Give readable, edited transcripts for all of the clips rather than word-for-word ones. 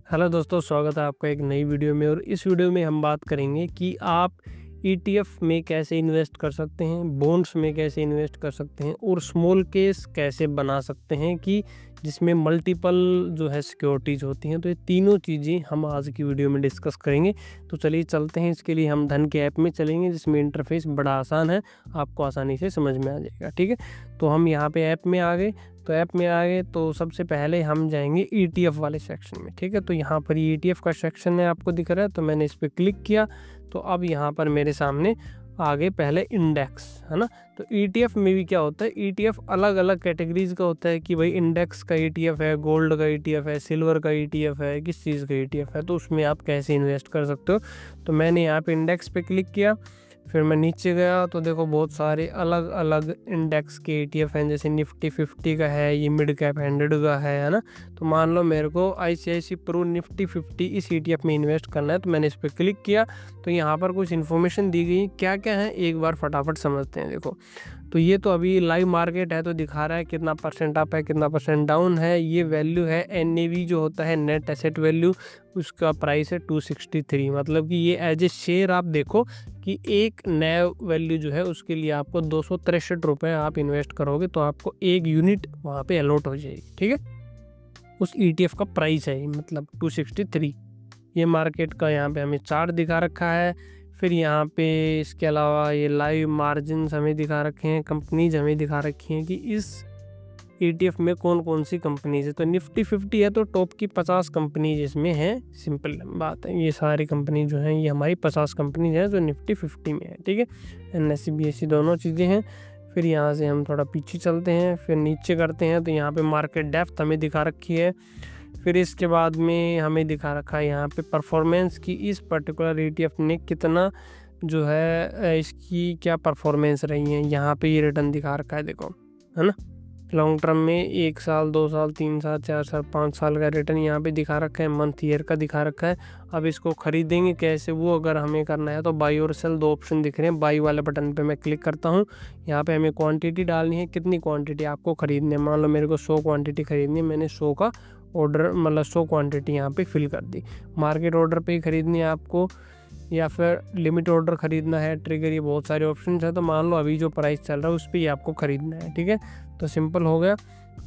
Hello दोस्तों, स्वागत है आपका एक नई वीडियो में। और इस वीडियो में हम बात करेंगे कि आप ईटीएफ में कैसे इन्वेस्ट कर सकते हैं, बॉन्ड्स में कैसे इन्वेस्ट कर सकते हैं और स्मॉल केस कैसे बना सकते हैं कि जिसमें मल्टीपल जो है सिक्योरिटीज़ होती हैं। तो ये तीनों चीज़ें हम आज की वीडियो में डिस्कस करेंगे। तो चलिए चलते हैं। इसके लिए हम धन के ऐप में चलेंगे जिसमें इंटरफेस बड़ा आसान है, आपको आसानी से समझ में आ जाएगा। ठीक है, तो हम यहाँ पे ऐप में आ गए। तो सबसे पहले हम जाएंगे ईटीएफ वाले सेक्शन में। ठीक है, तो यहाँ पर ईटीएफ का सेक्शन है, आपको दिख रहा है। तो मैंने इस पर क्लिक किया तो अब यहाँ पर मेरे सामने आगे पहले इंडेक्स है ना। तो ईटीएफ में भी क्या होता है, ईटीएफ अलग अलग कैटेगरीज का होता है कि भाई इंडेक्स का ईटीएफ है, गोल्ड का ईटीएफ है, सिल्वर का ईटीएफ है, किस चीज़ का ईटीएफ है। तो उसमें आप कैसे इन्वेस्ट कर सकते हो। तो मैंने यहाँ पे इंडेक्स पे क्लिक किया, फिर मैं नीचे गया तो देखो बहुत सारे अलग अलग इंडेक्स के ईटीएफ हैं। जैसे निफ्टी 50 का है, ये मिड कैप 100 का है ना। तो मान लो मेरे को आईसीआईसी प्रू निफ्टी 50 इस ईटीएफ में इन्वेस्ट करना है। तो मैंने इस पर क्लिक किया तो यहाँ पर कुछ इन्फॉर्मेशन दी गई, क्या क्या है एक बार फटाफट समझते हैं। देखो, तो ये तो अभी लाइव मार्केट है, तो दिखा रहा है कितना परसेंट अप है, कितना परसेंट डाउन है। ये वैल्यू है एनएवी जो होता है, नेट एसेट वैल्यू, उसका प्राइस है 263। मतलब कि ये एज ए शेयर आप देखो कि एक नया वैल्यू जो है उसके लिए आपको 263 रुपये आप इन्वेस्ट करोगे तो आपको एक यूनिट वहाँ पे अलॉट हो जाएगी। ठीक है, उस ईटीएफ का प्राइस है मतलब 263। ये मार्केट का यहाँ पे हमें चार्ट दिखा रखा है। फिर यहाँ पे इसके अलावा ये लाइव मार्जिन हमें दिखा रखे हैं, कंपनीज हमें दिखा रखी हैं कि इस ईटीएफ में कौन कौन सी कंपनीज है। तो निफ्टी 50 है तो टॉप की 50 कंपनीज इसमें हैं। सिंपल बात है, ये सारी कंपनी जो हैं ये हमारी 50 कंपनीज हैं जो निफ्टी 50 में है। ठीक है, एनएससी बीएससी दोनों चीज़ें हैं। फिर यहाँ से हम थोड़ा पीछे चलते हैं, फिर नीचे करते हैं तो यहाँ पे मार्केट डेप्थ हमें दिखा रखी है। फिर इसके बाद में हमें दिखा रखा है यहाँ पे परफॉर्मेंस की, इस पर्टिकुलर ईटीएफ ने कितना जो है इसकी क्या परफॉर्मेंस रही है। यहाँ पे ये रिटर्न दिखा रखा है, देखो है ना। लॉन्ग टर्म में 1 साल, 2 साल, 3 साल, 4 साल, 5 साल का रिटर्न यहाँ पे दिखा रखा है, मंथ ईयर का दिखा रखा है। अब इसको खरीदेंगे कैसे, वो अगर हमें करना है तो बाई और सेल दो ऑप्शन दिख रहे हैं। बाई वाले बटन पे मैं क्लिक करता हूँ। यहाँ पे हमें क्वांटिटी डालनी है, कितनी क्वांटिटी आपको खरीदनी है। मान लो मेरे को 100 क्वांटिटी खरीदनी है, मैंने 100 का ऑर्डर मतलब 100 क्वांटिटी यहाँ पे फिल कर दी। मार्केट ऑर्डर पे ही खरीदनी है आपको या फिर लिमिट ऑर्डर खरीदना है, ट्रिगर, ये बहुत सारे ऑप्शन है। तो मान लो अभी जो प्राइस चल रहा है उस पर ही आपको खरीदना है। ठीक है, तो सिंपल हो गया।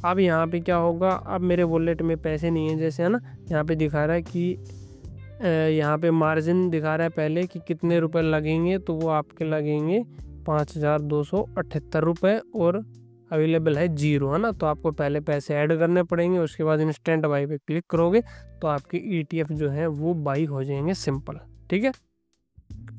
अब यहाँ पे क्या होगा, अब मेरे वॉलेट में पैसे नहीं है जैसे है ना। यहाँ पे दिखा रहा है कि यहाँ पे मार्जिन दिखा रहा है पहले कि कितने रुपए लगेंगे। तो वो आपके लगेंगे 5278 रुपये और अवेलेबल है 0 है ना। तो आपको पहले पैसे ऐड करने पड़ेंगे, उसके बाद इंस्टेंट बाई पे क्लिक करोगे तो आपके ईटीएफ जो है वो बाई हो जाएंगे, सिंपल। ठीक है,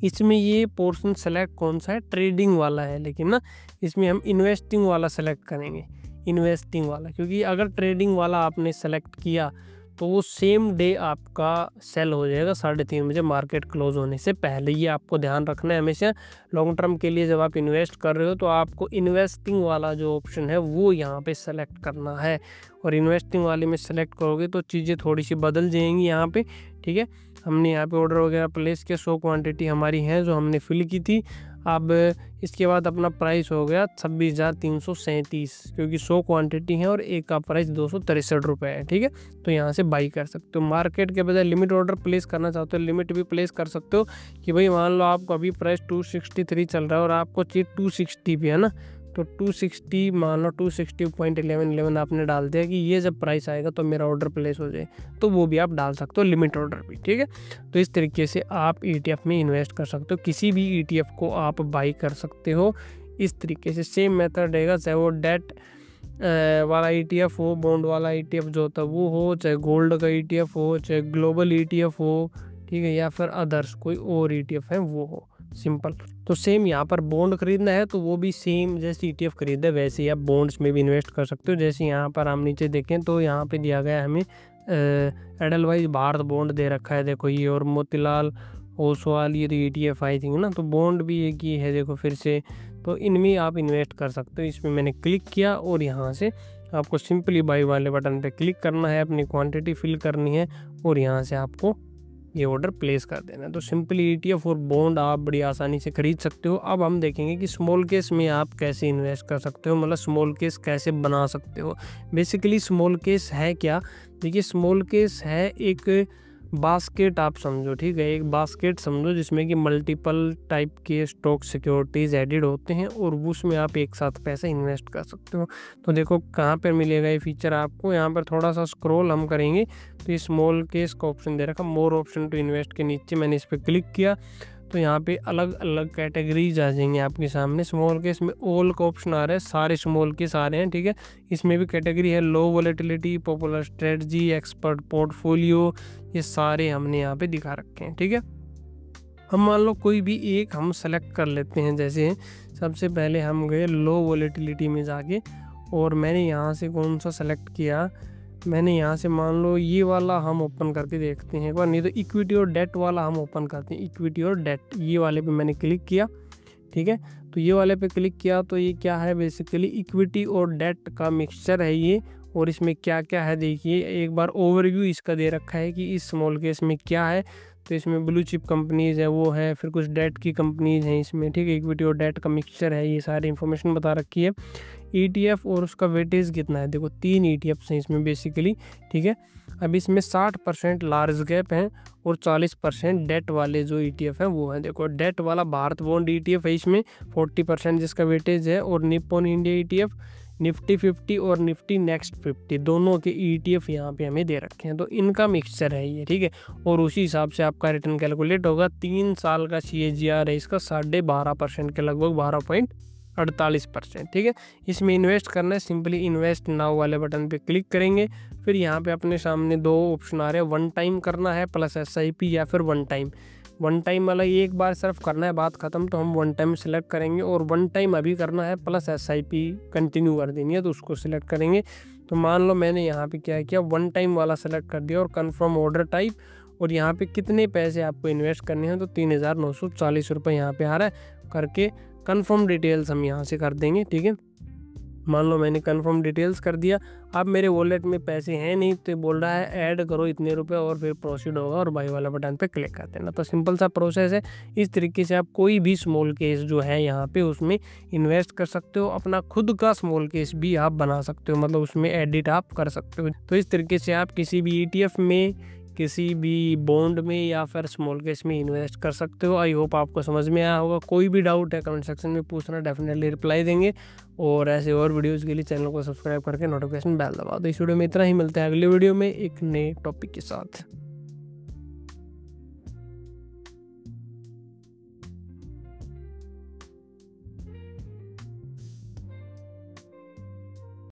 इसमें ये पोर्शन सेलेक्ट कौन सा है, ट्रेडिंग वाला है, लेकिन ना इसमें हम इन्वेस्टिंग वाला सेलेक्ट करेंगे, इन्वेस्टिंग वाला। क्योंकि अगर ट्रेडिंग वाला आपने सेलेक्ट किया तो वो सेम डे आपका सेल हो जाएगा 3:30 बजे मार्केट क्लोज होने से पहले। ये आपको ध्यान रखना है हमेशा। लॉन्ग टर्म के लिए जब आप इन्वेस्ट कर रहे हो तो आपको इन्वेस्टिंग वाला जो ऑप्शन है वो यहाँ पे सेलेक्ट करना है। और इन्वेस्टिंग वाले में सेलेक्ट करोगे तो चीज़ें थोड़ी सी बदल जाएंगी यहाँ पे। ठीक है, हमने यहाँ पे ऑर्डर वगैरह प्लेस किया, 100 क्वांटिटी हमारी है जो हमने फिल की थी। अब इसके बाद अपना प्राइस हो गया 26,337, क्योंकि 100 क्वांटिटी है और एक का प्राइस 263 रुपये है। ठीक है, तो यहाँ से बाई कर सकते हो। मार्केट के बजाय लिमिट ऑर्डर प्लेस करना चाहते हो, लिमिट भी प्लेस कर सकते हो कि भाई मान लो आपको अभी प्राइस 263 चल रहा है और आपको चाहिए 260 भी है ना। तो 260 मान लो 260.11 आपने डाल दिया कि ये जब प्राइस आएगा तो मेरा ऑर्डर प्लेस हो जाए, तो वो भी आप डाल सकते हो, लिमिट ऑर्डर भी। ठीक है, तो इस तरीके से आप ईटीएफ में इन्वेस्ट कर सकते हो, किसी भी ईटीएफ को आप बाई कर सकते हो। इस तरीके से सेम मेथड रहेगा, चाहे वो डेट वाला ईटीएफ हो, बॉन्ड वाला ईटीएफ जो होता है वो हो, चाहे गोल्ड का ईटीएफ हो, चाहे ग्लोबल ईटीएफ हो, ठीक है, या फिर अदर्स कोई और ईटीएफ है वो हो, सिंपल। तो सेम यहाँ पर बॉन्ड खरीदना है तो वो भी सेम जैसे ईटीएफ खरीदे वैसे ही आप बॉन्ड्स में भी इन्वेस्ट कर सकते हो। जैसे यहाँ पर हम नीचे देखें तो यहाँ पे दिया गया है हमें एडलवाइज भारत बॉन्ड दे रखा है, देखो ये, और मोतीलाल ओसवाल, ये तो ईटीएफ आई थिंक ना। तो बॉन्ड भी एक ही है, देखो फिर से। तो इनमें आप इन्वेस्ट कर सकते हो। इसमें मैंने क्लिक किया और यहाँ से आपको सिंपली बाई वाले बटन पे क्लिक करना है, अपनी क्वांटिटी फिल करनी है और यहाँ से आपको ये ऑर्डर प्लेस कर देना है। तो सिंपली ETF और बॉन्ड आप बड़ी आसानी से खरीद सकते हो। अब हम देखेंगे कि स्मॉल केस में आप कैसे इन्वेस्ट कर सकते हो, मतलब स्मॉल केस कैसे बना सकते हो। बेसिकली स्मॉल केस है क्या? देखिए, स्मॉल केस है एक बास्केट, आप समझो, ठीक है, एक बास्केट समझो जिसमें कि मल्टीपल टाइप के स्टॉक सिक्योरिटीज़ एडिड होते हैं और उसमें आप एक साथ पैसे इन्वेस्ट कर सकते हो। तो देखो कहाँ पर मिलेगा ये फीचर आपको, यहाँ पर थोड़ा सा स्क्रॉल हम करेंगे तो ये स्मॉल केस का ऑप्शन दे रखा, मोर ऑप्शन टू इन्वेस्ट के नीचे मैंने इस पर क्लिक किया तो यहाँ पे अलग अलग कैटेगरीज आ जाएंगे आपके सामने। स्मॉल केस में ऑल का ऑप्शन आ रहा है, सारे स्मॉल केस आ रहे हैं, ठीक है। इसमें भी कैटेगरी है low volatility, popular strategy, expert portfolio, ये सारे हमने यहाँ पे दिखा रखे हैं, ठीक है। हम मान लो कोई भी एक हम सेलेक्ट कर लेते हैं। जैसे सबसे पहले हम गए लो वोलेटिलिटी में जाके और मैंने यहाँ से कौन सा सेलेक्ट किया, मैंने यहाँ से मान लो ये वाला हम ओपन करके देखते हैं एक बार, नहीं तो इक्विटी और डेट वाला हम ओपन करते हैं। इक्विटी और डेट, ये वाले पे मैंने क्लिक किया, ठीक है। तो ये वाले पे क्लिक किया तो ये क्या है, बेसिकली इक्विटी और डेट का मिक्सचर है ये। और इसमें क्या क्या है देखिए, एक बार ओवरव्यू इसका दे रखा है कि इस स्मॉल केस में क्या है। तो इसमें ब्लू चिप कंपनीज है, वो है, फिर कुछ डेट की कंपनीज हैं इसमें, ठीक है। इक्विटी और डेट का मिक्सचर है, ये सारी इन्फॉर्मेशन बता रखी है। ETF और उसका वेटेज कितना है, देखो 3 ETFs हैं इसमें बेसिकली, ठीक है। अब इसमें 60% लार्ज कैप हैं और 40% डेट वाले जो ETF हैं वो हैं। देखो डेट वाला भारत बॉन्ड ETF है, इसमें 40% जिसका वेटेज है, और निप्पॉन इंडिया ETF, निफ्टी 50 और निफ्टी नेक्स्ट 50 दोनों के ETF यहाँ पे हमें दे रखे हैं। तो इनका मिक्सचर है ये, ठीक है। और उसी हिसाब से आपका रिटर्न कैलकुलेट होगा। 3 साल का CAGR है इसका 12.5% के लगभग, 12.48%, ठीक है। इसमें इन्वेस्ट करना है, सिंपली इन्वेस्ट नाउ वाले बटन पे क्लिक करेंगे। फिर यहाँ पे अपने सामने 2 ऑप्शन आ रहे हैं, वन टाइम करना है प्लस SIP या फिर वन टाइम वाला एक बार सिर्फ करना है, बात खत्म। तो हम वन टाइम सिलेक्ट करेंगे और वन टाइम अभी करना है प्लस SIP कंटिन्यू कर देनी है, तो उसको सिलेक्ट करेंगे। तो मान लो मैंने यहाँ पे क्या किया, वन टाइम वाला सेलेक्ट कर दिया और कन्फर्म ऑर्डर टाइप, और यहाँ पे कितने पैसे आपको इन्वेस्ट करने हैं तो 3,940 रुपये यहाँ पे आ रहा है करके कन्फर्म डिटेल्स हम यहाँ से कर देंगे, ठीक है। मान लो मैंने कन्फर्म डिटेल्स कर दिया। अब मेरे वॉलेट में पैसे हैं नहीं तो बोल रहा है ऐड करो इतने रुपए, और फिर प्रोसीड होगा और बाई वाला बटन पे क्लिक कर देना। तो सिंपल सा प्रोसेस है। इस तरीके से आप कोई भी स्मॉल केस जो है यहाँ पे उसमें इन्वेस्ट कर सकते हो। अपना खुद का स्मॉल केस भी आप बना सकते हो, मतलब उसमें एडिट आप कर सकते हो। तो इस तरीके से आप किसी भी ETF में, किसी भी बॉन्ड में या फिर स्मॉल केस में इन्वेस्ट कर सकते हो। आई होप आपको समझ में आया होगा। कोई भी डाउट है कमेंट सेक्शन में पूछना, डेफिनेटली रिप्लाई देंगे। और ऐसे और वीडियोस के लिए चैनल को सब्सक्राइब करके नोटिफिकेशन बेल दबा दो। इस वीडियो में इतना ही, मिलते हैं अगले वीडियो में एक नए टॉपिक के साथ।